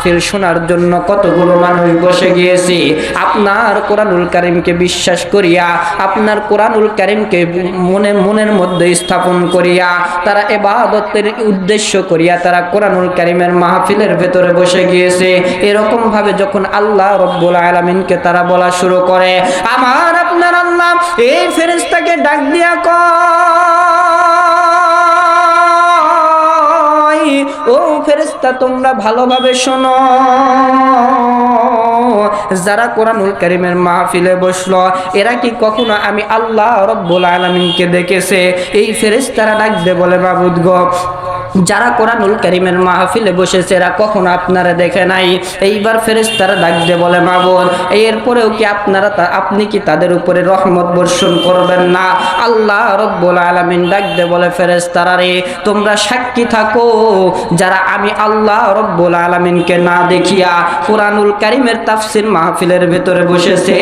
মাহফিল শোনার জন্য কতগুলো মানুষ বসে গিয়েছে। আপনার কোরআনুল কারীমকে বিশ্বাস করিয়া, আপনার কোরআনুল কারীমকে মনের মধ্যে স্থাপন করিয়া, তারা ইবাদতের উদ্দেশ্য করিয়া তারা কোরআনুল কারীমের মাহফিলের ভেতরে বসে গিয়েছে। এরকম ভাবে যখন আল্লাহ রব্বুল আলামিনকে তারা বলা শুরু করে, আমার আপনার আল্লাহ এই ফেরেশতাকে ডাক দিয়া কয়, ও ফেরেশতা তোমরা ভালোভাবে শোনো, যারা কোরআনুল কারীমের মাহফিলে বসলো এরা কি কখনো আমি আল্লাহ রব্বুল আলামিনকে দেখেছে? এই ফেরেশতারা ডাক দে বলে, মাবুদ গো, যারা কোরআনুল কারীমের মাহফিলে বসেছে এরা কখনো আপনারা দেখে নাই। এইবার ফেরেশতারা ডাক দিয়ে বলে, মাবুদ এরপরেও কি আপনি কি তাদের উপরে রহমত বর্ষণ করবেন না? আল্লাহ রব্বুল আলামিন ডাক দিয়ে বলে, ফেরেশতারা রে, তোমরা সাক্ষী থাকো, যারা আমি আল্লাহ রব্বুল আলামিনকে না দেখিয়া কোরআনুল কারীমের তাফসীর মাহফিলের ভেতরে বসেছে,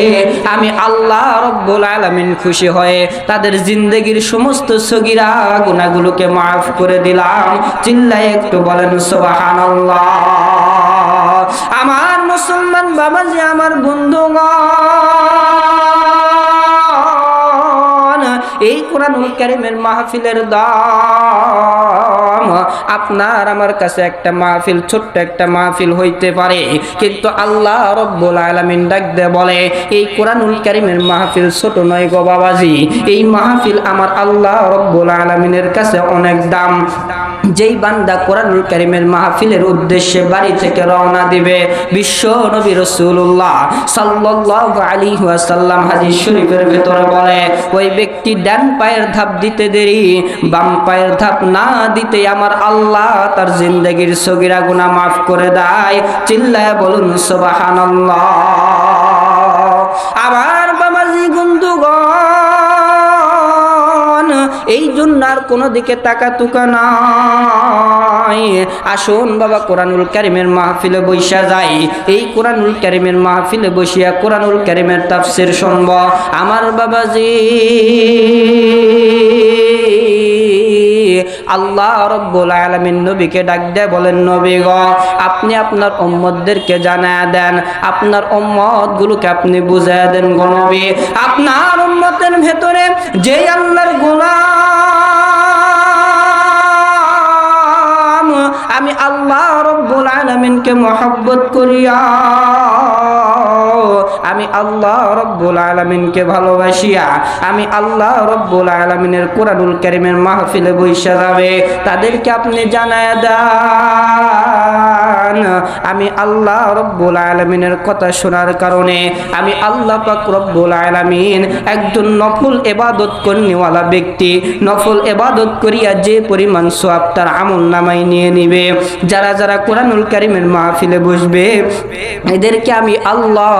আমি আল্লাহ রব্বুল আলামিন খুশি হয়ে তাদের জিন্দেগির সমস্ত সগীরা গুনাহগুলোকে মাফ করে দিলাম। চিল্লায় একটু বলেন সুবহানাল্লাহ। আমার মুসলমান বাবাজি, আমার বন্ধুগণ, এই কোরআনুল কারীমের মাহফিলের দাম আপনার আমার কাছে একটা মাহফিল, ছোট্ট একটা মাহফিল হইতে পারে, কিন্তু আল্লাহ রব্বুল আলামিন ডাক দিয়ে বলে, এই কোরআনুল কারীমের মাহফিল ছোট নয় গো বাবাজি, এই মাহফিল আমার আল্লাহ রব্বুল আলামিনের কাছে অনেক দাম। যেই বান্দা কোরআনুল কারীমের মাহফিলের উদ্দেশ্যে বাড়ি থেকে রওনা দিবে, বিশ্ব নবী রাসূলুল্লাহ সাল্লাল্লাহু আলাইহি ওয়াসাল্লাম হাদিস শরীফের ভিতরে বলে, ওই ব্যক্তি ডান পায়ের ধাপ দিতে দেরি, বাম পায়ের ধাপ না দিতে আমার আল্লাহ তার জিন্দেগির সগীরা গুনাহ মাফ করে দেয়। চিল্লায়া বলুন সুবহানাল্লাহ। আবার বাবাজি বন্ধুগণ, এই জন্য আর কোনো দিকে তাকাতুকা নাই। আসুন বাবা কোরআনুল কারীমের মাহফিলে বসা যাই। এই কোরআনুল কারীমের মাহফিলে বসিয়া কোরআনুল কারীমের তাফসীর শুনব। আমার বাবাজি, আল্লাহ রব্বুল আলামিন নবীকে ডাক দেয়, বলেন, নবী গো, আপনি আপনার উম্মতদেরকে জানায়া দেন, আপনার উম্মতগুলোকে আপনি বুঝায়া দেন গো নবী, আপনার উম্মতের ভেতরে যে আল্লাহর গোলাম আমি আল্লাহ রব্বুল আলামিনকে মহব্বত করিয়া, আমি আল্লাহ রব্বুল আলামিনকে ভালোবাসিয়া, আমি আল্লাহ রব্বুল আলামিনের কোরআনুল কারীমের মাহফিলে বসে যাবে, তাদেরকে আপনি জানায়া দেন, আমি আল্লাহ রব্বুল আলামিনের কথা শোনার কারণে আমি আল্লাহ পাক রব্বুল আলামিন একজন নফল ইবাদত করনেওয়ালা ব্যক্তি, নফল ইবাদত করিয়া যে পরিমাণ সওয়াব তার আমলনামায় নিয়ে নিবে, যারা যারা কোরআনুল কারীমের মাহফিলে বসবে এদেরকে আমি আল্লাহ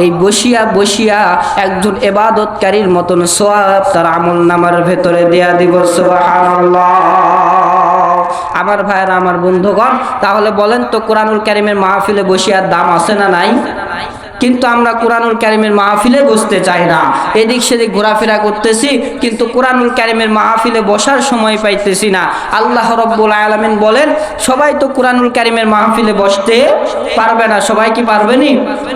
এই বসিয়া বসিয়া একজন ইবাদতকারীর মতন সওয়াব তার আমলনামার ভেতরে দেয়া দিব। সুবহানাল্লাহ। আমার ভাইরা, আমার বন্ধুগণ, তাহলে বলেন তো কোরআনুল কারীমের মাহফিলে বসিয়ার দাম আছে না নাই? কিন্তু আমরা কোরআনুল কারীমের মাহফিলে বসতে চাই না, এদিক সেদিক ঘোরাফেরা করতেছি, কিন্তু কোরআনুল কারীমের মাহফিলে বসার সময় পাইতেছি না। আল্লাহ রব্বুল আলামিন বলেন, সবাই তো কোরআনুল কারীমের মাহফিলে বসতে পারবে না। সবাই কি পারবেনি?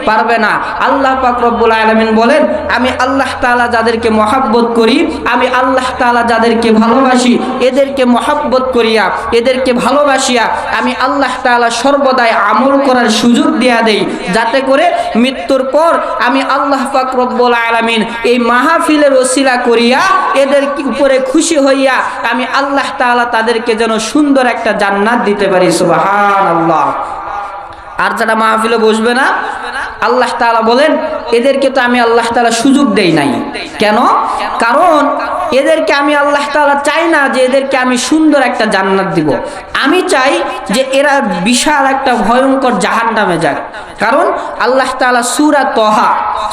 পারবে না। আল্লাহ পাক রব্বুল আলামিন বলেন, আমি আল্লাহ তাআলা যাদেরকে মহব্বত করি, আমি আল্লাহ তাআলা যাদেরকে ভালোবাসি, এদেরকে মহব্বত করিয়া, এদেরকে ভালোবাসিয়া আমি আল্লাহ তাআলা সর্বদাই আমল করার সুযোগ দিয়া দেই, যাতে করে মৃত্যুর পর আমি আল্লাহ পাক রব্বুল আলামিন এই মাহফিলের ওসিলা করিয়া এদের উপরে খুশি হইয়া আমি আল্লাহ তাআলা তাদেরকে যেন সুন্দর একটা জান্নাত দিতে পারি। সুবহানাল্লাহ। আর যারা মাহফিলে বসবে না, আল্লাহ তাআলা বলেন, এদেরকে তো আমি আল্লাহ তাআলা সুযোগ দেই নাই। কেন? কারণ এদেরকে আমি আল্লাহ তাআলা চাই না যে এদেরকে আমি সুন্দর একটা জান্নাত দিব, আমি চাই যে এরা বিশাল একটা ভয়ঙ্কর জাহান্নামে যাক। কারণ আল্লাহ তাআলা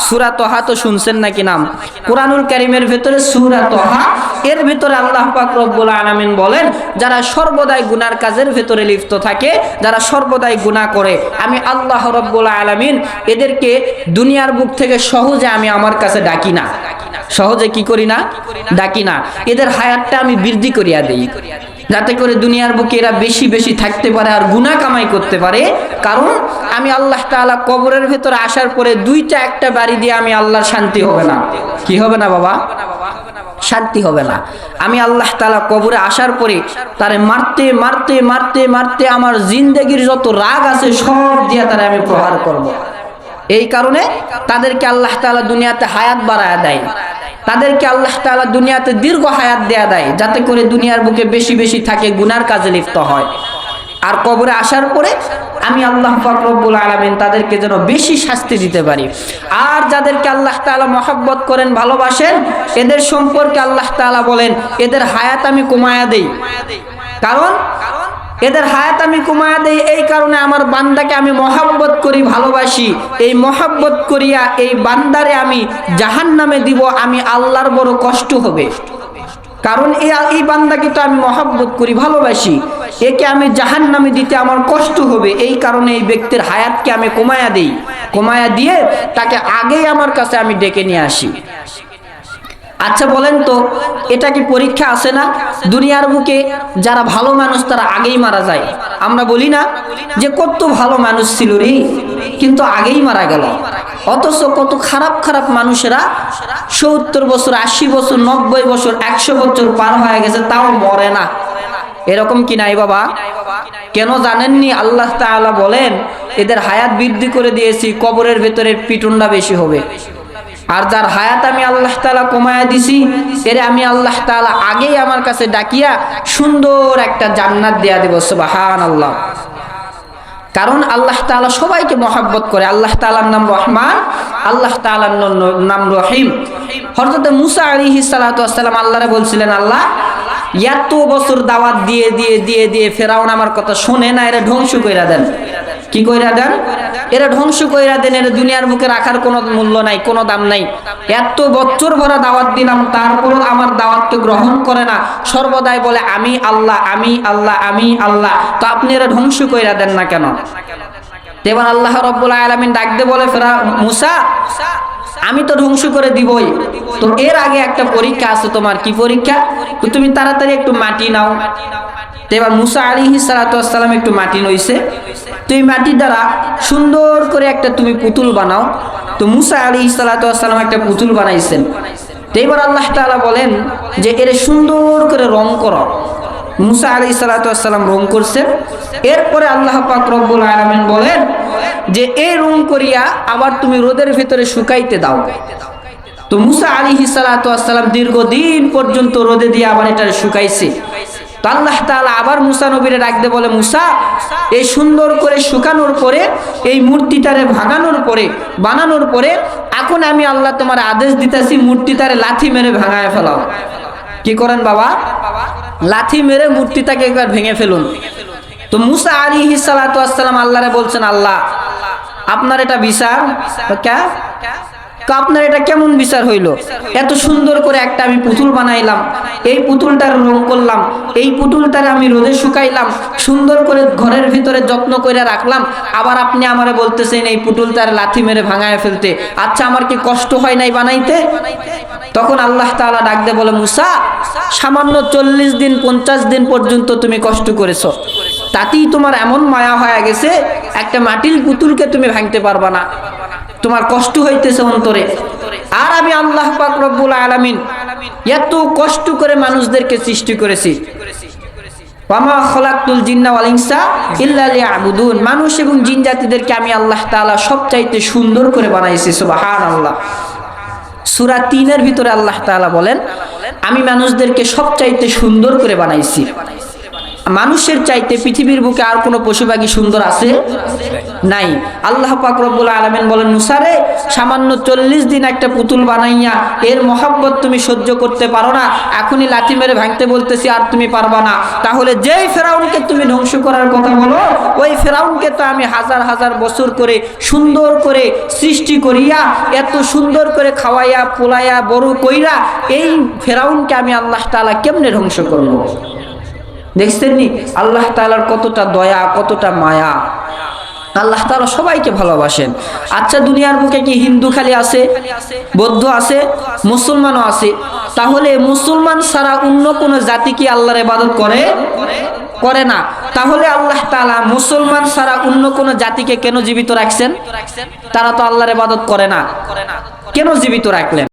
সূরা তহা তো শুনছেন নাকি নাম? কোরআনুল কারীমের ভেতরে সূরা তহা, এর ভেতরে আল্লাহ পাক রব্বুল আলামিন বলেন, যারা সর্বদাই গুনার কাজের ভেতরে লিপ্ত থাকে, যারা সর্বদাই গুনাহ করে, আমি আল্লাহ রব্বুল আলামিন এদেরকে দুনিয়ার বুক থেকে সহজে আমি আমার কাছে ডাকি না। সহজে কি করি না? ডাকি না। এদের হায়াতটা আমি বৃদ্ধি করিয়া দেই, যাতে করে দুনিয়ার বুকে এরা বেশি বেশি থাকতে পারে আর গুনাহ কামাই করতে পারে। কারণ আমি আল্লাহ তাআলা কবরের ভেতরে আসার পরে দুইটা একটা বাড়ি দিয়ে আমি আল্লাহর শান্তি হবে না? কি হবে না বাবা? শান্তি হবে না। আমি আল্লাহ তাআলা কবরে আসার পরে তারে মারতে মারতে মারতে মারতে আমার জিন্দেগির যত রাগ আছে সব দিয়ে তারে আমি প্রহার করব। এই কারণে তাদেরকে আল্লাহ তাআলা দুনিয়াতে হায়াত বাড়ায়া দেয়, তাদেরকে আল্লাহ তাআলা দুনিয়াতে দীর্ঘ হায়াত দেয়া দেয়, যাতে করে দুনিয়ার বুকে বেশি বেশি থাকে, গুনার কাজে লিপ্ত হয়। আর কবরে আসার পরে আমি আল্লাহ পাক রব্বুল আলামিন তাদেরকে যেন বেশি শাস্তি দিতে পারি। আর যাদেরকে আল্লাহ তাআলা মহব্বত করেন, ভালোবাসেন, এদের সম্পর্কে আল্লাহ তাআলা বলেন এদের হায়াত আমি কমায়া দেই। কারণ এদের হায়াত আমি কমায়া দেই এই কারণে আমার বান্দাকে আমি মহব্বত করি, ভালোবাসি। এই মহব্বত করিয়া এই বান্দারে আমি জাহান্নামে দিব, আমি আল্লাহর বড় কষ্ট হবে। কারণ এই বান্দাকে তো আমি মহব্বত করি, ভালোবাসি, একে আমি জাহান্নামে দিতে আমার কষ্ট হবে। এই কারণে এই ব্যক্তির হায়াতকে আমি কমায়া দেই, কমায়া দিয়ে তাকে আগেই আমার কাছে আমি ডেকে নিয়ে আসি। আচ্ছা বলেন তো, এটা কি পরীক্ষা আছে না? দুনিয়ার বুকে যারা ভালো মানুষ তারা আগেই মারা যায়। আমরা বলি না যে কত ভালো মানুষ ছিল রে, কিন্তু আগেই মারা গেল। অথচ কত খারাপ খারাপ মানুষেরা 70 বছর, 80 বছর, 90 বছর, 100 বছর পার হয়ে গেছে, তাও মরে না। এরকম কি নাই বাবা? কেন জানেননি? আল্লাহ তাআলা বলেন এদের হায়াত বৃদ্ধি করে দিয়েছি, কবরের ভেতরে পিটুনটা বেশি হবে। আর যার হায়াত আমি আল্লাহ তাআলা কমায়া দিছি, এরে আমি আল্লাহ তাআলা আগেই আমার কাছে ডাকিয়া সুন্দর একটা জান্নাত দেয়া দেব। সুবহানাল্লাহ। কারণ আল্লাহ তাআলা সবাইকে মহব্বত করে। আল্লাহ তাআলার নাম রহমান, আল্লাহ তাআলার নাম রহিম। হযরত মুসা আলাইহিস সালাতু ওয়াস সালাম আল্লাহরে বলছিলেন, আল্লাহ এত বছর দাওয়াত দিয়ে দিয়ে দিয়ে দিয়ে ফেরাউন আমার কথা শুনে না, এরা ধ্বংস কইরা দেন। কি কইরা দেন? এরা ধ্বংস কইরা দেন। এরা দুনিয়ার বুকে রাখার কোনো মূল্য নাই, কোনো দাম নাই। এত বছর ভরা দাওয়াত দিলাম, তারপরও আমার দাওয়াতকে গ্রহণ করে না, সর্বদাই বলে আমি আল্লাহ, আমি আল্লাহ, আমি আল্লাহ। তো আপনি এরা ধ্বংস কইরা দেন না কেন? এবার আল্লাহ রাব্বুল আলামিন ডাক দিয়ে বলে, মুসা আমি তো ধ্বংস করে দিবই, তো এর আগে একটা পরীক্ষা আছে তোমার। কি পরীক্ষা? তো তুমি তাড়াতাড়ি একটু মাটি নাও। তো এবার মুসা আলাইহিস সালাতু ওয়াস সালাম একটু মাটি নইছে, তুমি মাটির দ্বারা সুন্দর করে একটা তুমি পুতুল বানাও। তো মুসা আলাইহিস সালাতু ওয়াস সালাম একটা পুতুল বানাইছেন। তো এবার আল্লাহ তাআলা বলেন যে এর সুন্দর করে রং করো। মুসা আলাইহিস সালাতু ওয়াস সালাম রং করছেন। এরপরে আল্লাহ পাক রব্বুল আলামিন বলেন যে এই রং করিয়া আবার তুমি রোদের ভিতরে শুকাইতে দাও। তো মুসা আলাইহিস সালাতু ওয়াস সালাম দীর্ঘদিন পর্যন্ত রোদে দিয়ে আবার এটা শুকাইছে। তো আল্লাহ তাআলা আবার মুসা নবীরে ডাক দিয়ে বলে, মুসা এই সুন্দর করে শুকানোর পরে, এই মূর্তিটারে ভাঙানোর পরে, বানানোর পরে এখন আমি আল্লাহ তোমার আদেশ দিতেছি মূর্তিটারে লাথি মেরে ভাঙায় ফেলাও। কি করেন বাবা? লাথি মেরে মূর্তিটাকে একবার ভেঙে ফেলুন। তো মুসা আলাইহিস সালাতু ওয়াস সালাম আল্লাহরে বলছেন, আল্লাহ আপনার এটা বিচার? আপনার এটা কেমন বিচার হইল? এত সুন্দর করে একটা আমি পুতুল বানাইলাম, এই পুতুলটার রং করলাম, এই পুতুলটারে আমি রোদে শুকাইলাম, সুন্দর করে ঘরের ভিতরে যত্ন করে রাখলাম, আবার আপনি আমারে বলতেছেন এই পুতুলটার লাথি মেরে ভাঙায় ফেলতে। আচ্ছা আমার কি কষ্ট হয় নাই বানাইতে? তখন আল্লাহ তাআলা ডাক দিয়ে বলে, মুসা সামান্য 40 দিন 50 দিন পর্যন্ত তুমি কষ্ট করেছো, তাতেই তোমার এমন মায়া হয়ে গেছে একটা মাটির পুতুলকে তুমি ভাঙতে পারবা না, তোমার কষ্ট হইতেছে অন্তরে। আর আমি আল্লাহ পাক রব্বুল আলামিন এত কষ্ট করে মানুষদেরকে সৃষ্টি করেছি। ওয়ামা খালাকতুল জিন্না ওয়াল ইনসা ইল্লা লিয়াবুদুন। মানুষ এবং জিন জাতিদেরকে আমি আল্লাহ তাআলা সবচাইতে সুন্দর করে বানাইছি। সুবহানাল্লাহ। সূরা 3 এর ভিতরে আল্লাহ তাআলা বলেন আমি মানুষদেরকে সবচাইতে সুন্দর করে বানাইছি। মানুষের চাইতে পৃথিবীর বুকে আর কোনো পশু পাখি সুন্দর আছে? নাই। আল্লাহ পাক রব্বুল আলামিন বলেন, মুসা রে সামান্য 40 দিন একটা পুতুল বানাইয়া এর মহব্বত তুমি সহ্য করতে পারো না, এখনই লাথি মেরে ভাঙতে বলতেছি আর তুমি পারবা না। তাহলে যেই ফেরাউনকে তুমি ধ্বংস করার কথা বলো, ওই ফেরাউনকে তো আমি হাজার হাজার বছর করে সুন্দর করে সৃষ্টি করিয়া এত সুন্দর করে খাওয়াইয়া পোলাইয়া বড় কইরা এই ফেরাউনকে আমি আল্লাহ তাআলা কেমনে ধ্বংস করব? দেখছেন নি আল্লাহ তাআলার কতটা দয়া, কতটা মায়া। আল্লাহ তাআলা সবাইকে ভালোবাসেন। আচ্ছা দুনিয়ার বুকে কি হিন্দু খালি আছে? বৌদ্ধ আছে, মুসলমানও আছে। তাহলে মুসলমান ছাড়া অন্য কোন জাতি কি আল্লাহর ইবাদত করে? করে না, তাহলে আল্লাহ তাআলা মুসলমান ছাড়া অন্য কোন জাতিকে কেন জীবিত রাখছেন? তারা তো আল্লাহর ইবাদত করে না, কেন জীবিত রাখলেন?